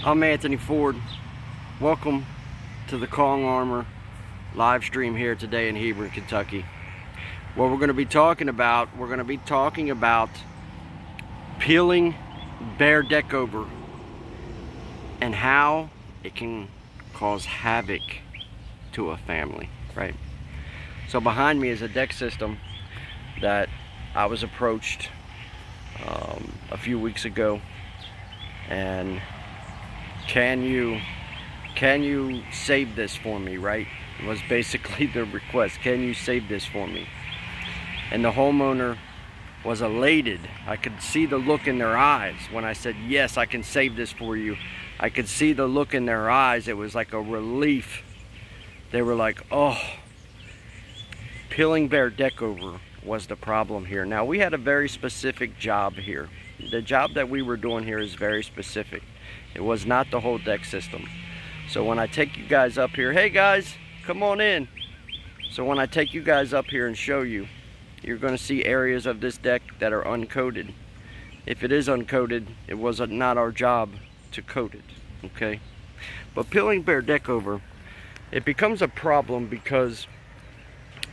I'm Anthony Ford. Welcome to the Kong Armor live stream here today in Hebron, Kentucky. What we're going to be talking about, peeling Behr Deckover and how it can cause havoc to a family, right? So behind me is a deck system that I was approached a few weeks ago, and can you save this for me, right? Was basically the request. Can you save this for me? And the homeowner was elated. I could see the look in their eyes when I said, yes, I can save this for you. I could see the look in their eyes. It was like a relief. They were like, oh, peeling Behr Deckover was the problem here. Now, we had a very specific job here. The job that we were doing here is very specific. It was not the whole deck system. So when I take you guys up here, hey guys, come on in. So when I take you guys up here and show you, you're going to see areas of this deck that are uncoated. If it is uncoated, it was not our job to coat it, okay? But peeling Behr Deckover, it becomes a problem because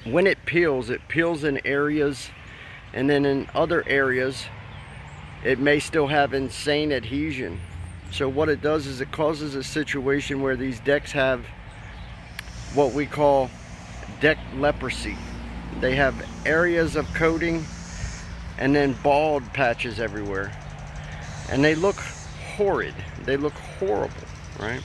when it peels in areas, and then in other areas, it may still have insane adhesion. So what it does is it causes a situation where these decks have what we call deck leprosy. They have areas of coating and then bald patches everywhere. And they look horrid. They look horrible, right?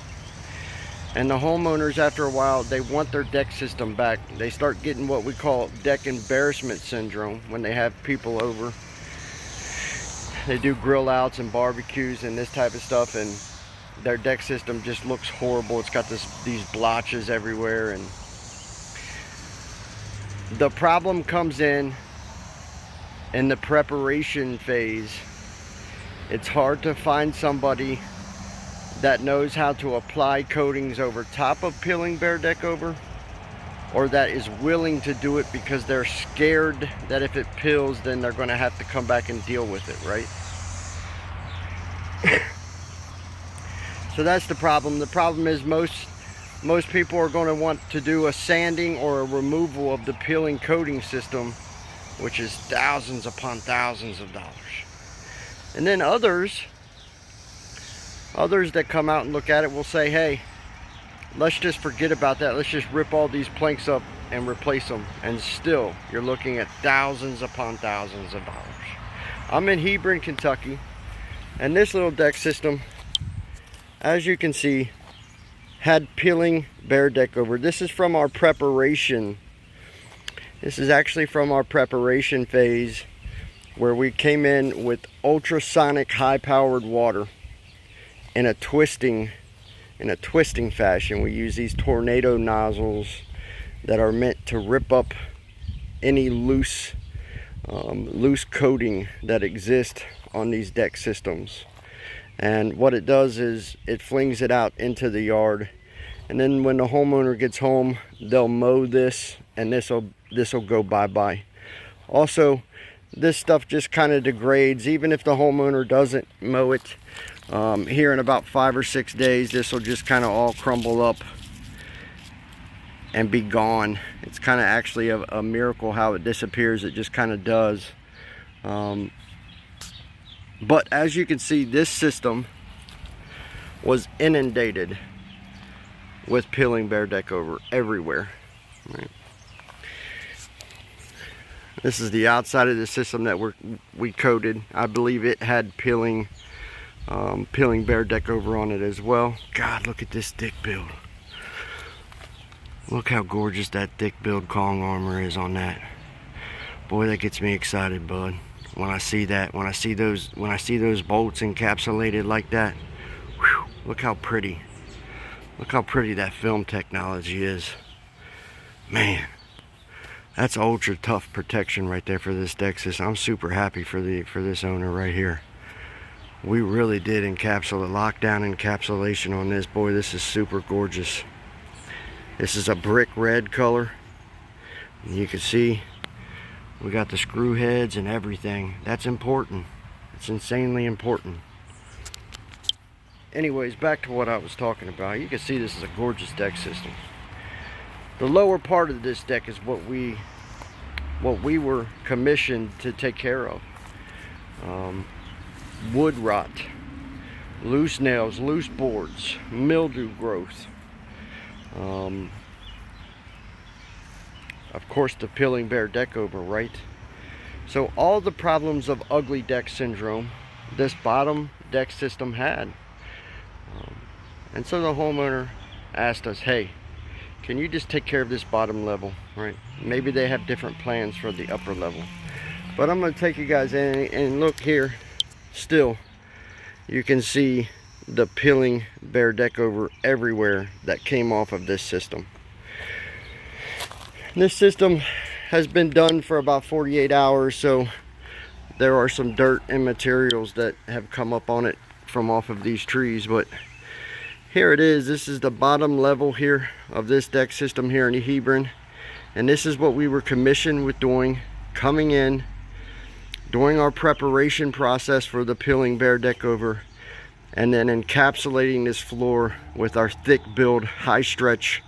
And the homeowners, after a while, they want their deck system back. They start getting what we call deck embarrassment syndrome when they have people over. They do grill outs and barbecues and this type of stuff, and their deck system just looks horrible. It's got these blotches everywhere, and the problem comes in the preparation phase. It's hard to find somebody that knows how to apply coatings over top of peeling Behr Deckover, or that is willing to do it because they're scared that if it peels, then they're going to have to come back and deal with it, right? So that's the problem. The problem is most people are going to want to do a sanding or a removal of the peeling coating system, which is thousands upon thousands of dollars. And then others that come out and look at it will say, hey, let's just forget about that. Let's just rip all these planks up and replace them. And still, you're looking at thousands upon thousands of dollars. I'm in Hebron, Kentucky, and this little deck system, as you can see, had peeling Behr Deckover. This is from our preparation. This is actually from our preparation phase, where we came in with ultrasonic high-powered water in a twisting fashion. We use these tornado nozzles that are meant to rip up any loose coating that exists on these deck systems. And what it does is it flings it out into the yard, and then when the homeowner gets home, they'll mow this, and this'll go bye-bye. Also, this stuff just kind of degrades even if the homeowner doesn't mow it. Here in about 5 or 6 days, this will just kind of all crumble up and be gone. It's kind of actually a miracle how it disappears. It just kind of does. But as you can see, this system was inundated with peeling Behr Deckover everywhere. Right. This is the outside of the system that we coated. I believe it had peeling Behr Deckover on it as well. God, look at this thick build. Look how gorgeous that thick build Kong armor is on that. Boy, that gets me excited, bud. When I see that, when I see those bolts encapsulated like that, whew, look how pretty. Look how pretty that film technology is. Man, that's ultra tough protection right there for this deck system. I'm super happy for this owner right here. We really did lockdown encapsulation on this. Boy, this is super gorgeous. This is a brick red color. And you can see we got the screw heads and everything. That's important. It's insanely important. anyways, back to what I was talking about. You can see this is a gorgeous deck system. The lower part of this deck is what we were commissioned to take care of. Wood rot, loose nails, loose boards, mildew growth. Of course, the peeling Behr Deckover, right? So all the problems of ugly deck syndrome, this bottom deck system had. And so the homeowner asked us, hey, can you just take care of this bottom level, right? Maybe they have different plans for the upper level. But I'm going to take you guys in and look here. Still, you can see the peeling Behr Deckover everywhere that came off of this system. This system has been done for about 48 hours, so there are some dirt and materials that have come up on it from off of these trees. But here it is. This is the bottom level here of this deck system here in Hebron, and this is what we were commissioned with doing, coming in, doing our preparation process for the peeling Behr Deckover, and then encapsulating this floor with our thick build, high stretch,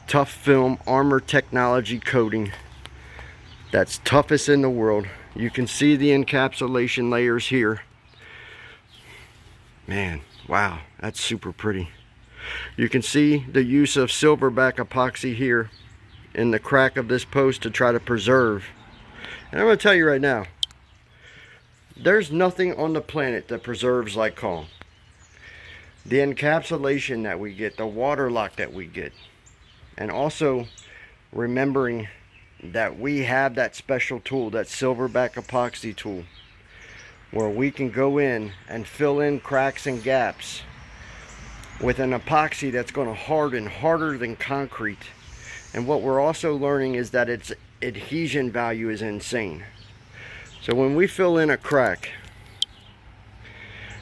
tough film armor technology coating that's toughest in the world. You can see the encapsulation layers here. Man, wow, that's super pretty. You can see the use of silverback epoxy here in the crack of this post to try to preserve. And I'm going to tell you right now, there's nothing on the planet that preserves like Kong. The encapsulation that we get, the water lock that we get, and also remembering that we have that special tool, that silverback epoxy tool, where we can go in and fill in cracks and gaps with an epoxy that's going to harden harder than concrete. And what we're also learning is that its adhesion value is insane. So when we fill in a crack,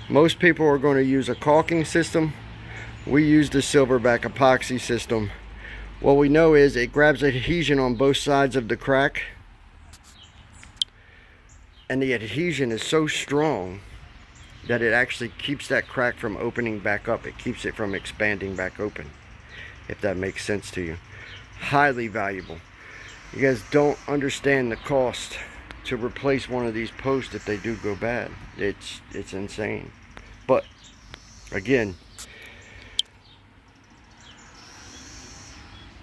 most people are going to use a caulking system. We use the silverback epoxy system. What we know is it grabs adhesion on both sides of the crack, and the adhesion is so strong that it actually keeps that crack from opening back up. It keeps it from expanding back open, if that makes sense to you. Highly valuable. You guys don't understand the cost to replace one of these posts if they do go bad. It's insane. But again,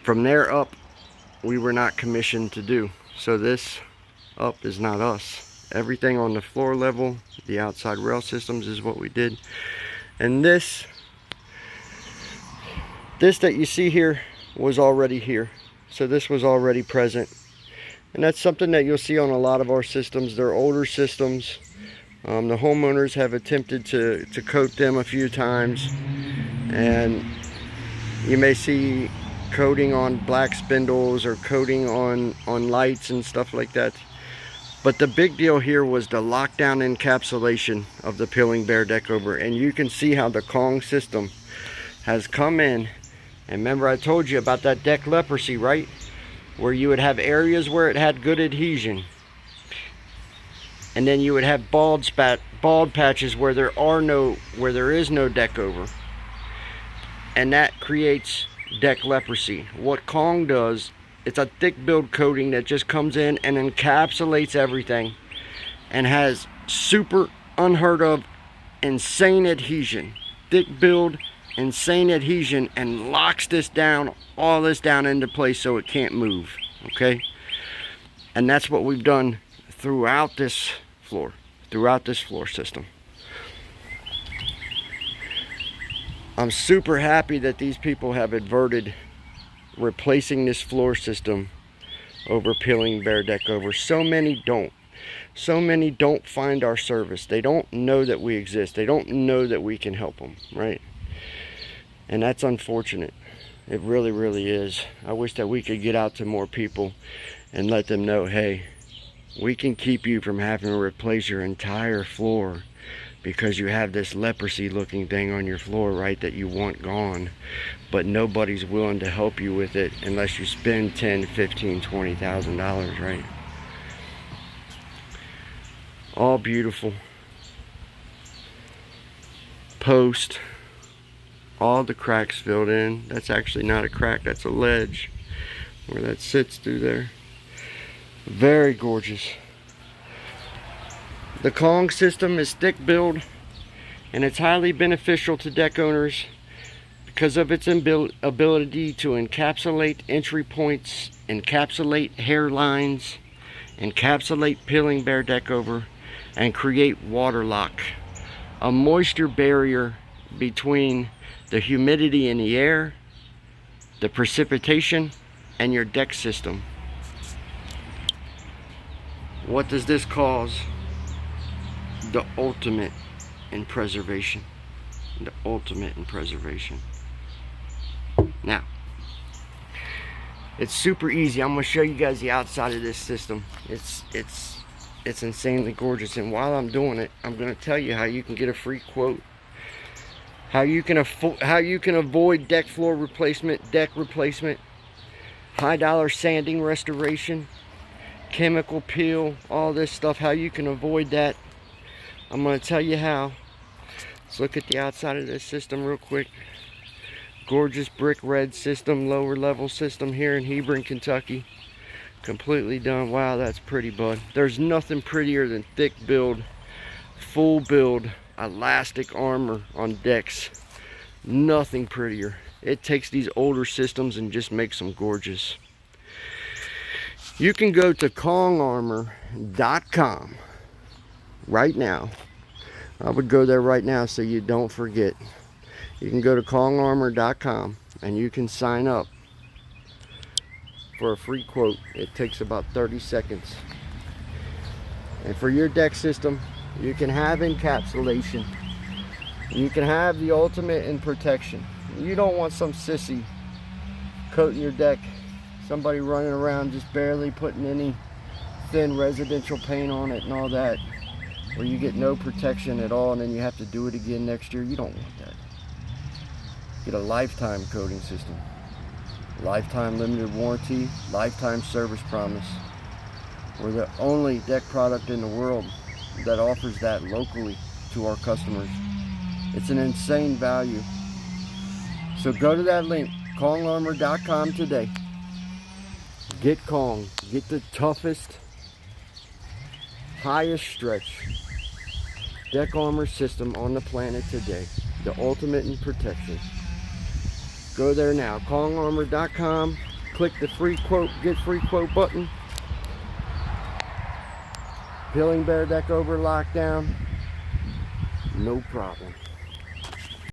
from there up, we were not commissioned to do. So this up is not us. Everything on the floor level, the outside rail systems is what we did. And this that you see here was already here. So this was already present. And that's something that you'll see on a lot of our systems. They're older systems. The homeowners have attempted to coat them a few times. And you may see coating on black spindles or coating on lights and stuff like that. But the big deal here was the lockdown encapsulation of the peeling Behr Deckover. And you can see how the Kong system has come in. And remember, I told you about that deck leprosy, right? Where you would have areas where it had good adhesion. And then you would have bald patches where there is no Deckover. And that creates deck leprosy. What Kong does, it's a thick build coating that just comes in and encapsulates everything and has super unheard of insane adhesion. Thick build, insane adhesion, and locks this down, all this down into place so it can't move. Okay? And that's what we've done throughout this floor system. I'm super happy that these people have adverted replacing this floor system over peeling Behr Deckover. So many don't. So many don't find our service. They don't know that we exist. They don't know that we can help them, right? And that's unfortunate. It really, really is. I wish that we could get out to more people and let them know, hey, we can keep you from having to replace your entire floor because you have this leprosy looking thing on your floor, right, that you want gone, but nobody's willing to help you with it unless you spend $10,000, $15,000, $20,000, right? All beautiful. Post. All the cracks filled in. That's actually not a crack, that's a ledge where that sits through there. Very gorgeous. The Kong system is thick build, and it's highly beneficial to deck owners because of its ability to encapsulate entry points, encapsulate hairlines, encapsulate peeling Behr Deckover, and create water lock, a moisture barrier between the humidity in the air, the precipitation, and your deck system. What does this cause? The ultimate in preservation. The ultimate in preservation. Now, it's super easy. I'm going to show you guys the outside of this system. It's insanely gorgeous, and while I'm doing it, I'm going to tell you how you can get a free quote. How you can avoid deck floor replacement, deck replacement, high dollar sanding restoration, chemical peel, all this stuff, how you can avoid that. I'm going to tell you how. Let's look at the outside of this system real quick. Gorgeous brick red system, lower level system here in Hebron, Kentucky. Completely done. Wow, that's pretty, bud. There's nothing prettier than thick build, full build, elastic armor on decks. Nothing prettier. It takes these older systems and just makes them gorgeous. You can go to kongarmor.com right now. I would go there right now so you don't forget. You can go to kongarmor.com and you can sign up for a free quote. It takes about 30 seconds. And for your deck system, you can have encapsulation. You can have the ultimate in protection. You don't want some sissy coating your deck, somebody running around just barely putting any thin residential paint on it and all that, where you get no protection at all and then you have to do it again next year. You don't want that. Get a lifetime coating system, lifetime limited warranty, lifetime service promise. We're the only deck product in the world that offers that locally to our customers. It's an insane value. So go to that link, kongarmor.com today. Get Kong. Get the toughest, highest stretch deck armor system on the planet today. The ultimate in protection. Go there now, kongarmor.com. Click the free quote, get free quote button. Peeling Behr Deckover lockdown. No problem.